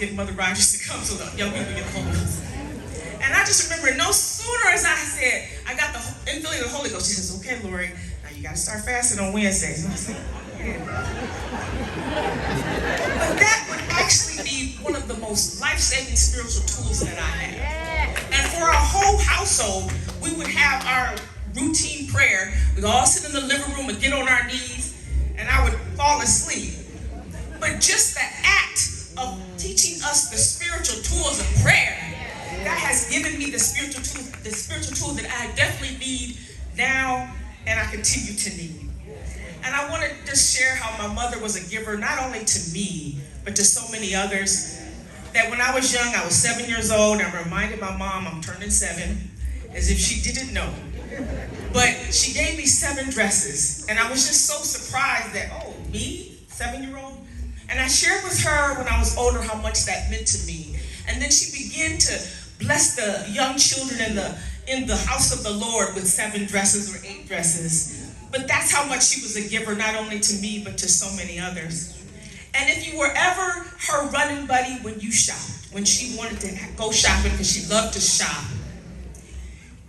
get Mother Rogers to come so the young people get the Holy Ghost. And I just remember no sooner as I said, I got the infilling of the Holy Ghost, she says, okay, Lori, now you got to start fasting on Wednesdays. And I was like, yeah. But that would actually be one of the most life-saving spiritual tools that I have. And for our whole household, we would have our routine prayer. We'd all sit in the living room and get on our knees, and I would fall asleep. But just the act of teaching us the spiritual tools of prayer, God has given me the spiritual tool that I definitely need now and I continue to need. And I want to just share how my mother was a giver, not only to me, but to so many others. That when I was young, I was 7 years old, and I reminded my mom I'm turning 7, as if she didn't know. But she gave me 7 dresses, and I was just so surprised that, oh, me, 7-year-old? And I shared with her when I was older how much that meant to me. And then she began to bless the young children in the house of the Lord with 7 dresses or 8 dresses. But that's how much she was a giver, not only to me, but to so many others. And if you were ever her running buddy when you shopped, when she wanted to go shopping because she loved to shop,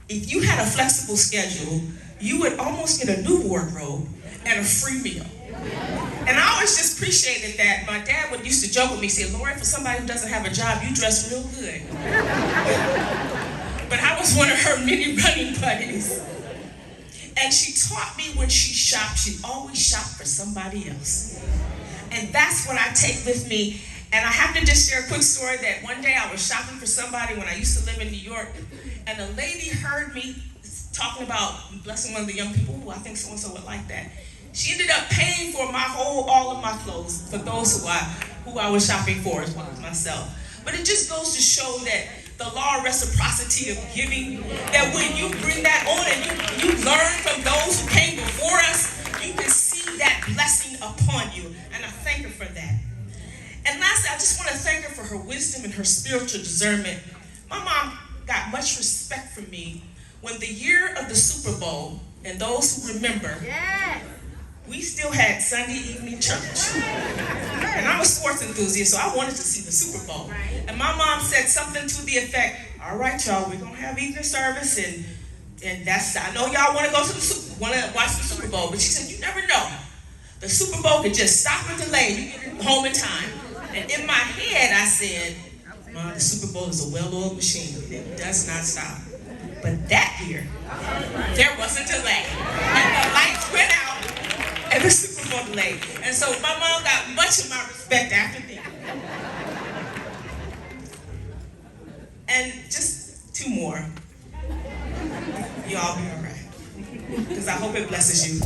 if you had a flexible schedule, you would almost get a new wardrobe and a free meal. And I always just appreciated that. My dad would used to joke with me, say, Lori, for somebody who doesn't have a job, you dress real good. But I was one of her many running buddies. And she taught me when she shopped, she always shopped for somebody else. And that's what I take with me. And I have to just share a quick story that one day I was shopping for somebody when I used to live in New York, and a lady heard me talking about blessing one of the young people. Who I think so-and-so would like that. She ended up paying for all of my clothes for those who I was shopping for, as well as myself. But it just goes to show that the law of reciprocity of giving, that when you bring that on and you learn from those who came before us, you can see that blessing upon you. And I thank her for that. And lastly, I just want to thank her for her wisdom and her spiritual discernment. My mom got much respect from me when the year of the Super Bowl, and those who remember, we still had Sunday evening church. And I'm a sports enthusiast, so I wanted to see the Super Bowl. And my mom said something to the effect, all right, y'all, we're going to have evening service, and that's, I know y'all want to go to want to watch the Super Bowl, but she said, you never know. The Super Bowl could just stop or delay, you get home in time. And in my head, I said, Mom, the Super Bowl is a well-oiled machine. It does not stop. But that year, there was a delay. And the lights went out, and the Super Bowl delayed. And so my mom got much of my respect after that. And just 2 more. Y'all be all right. Because I hope it blesses you.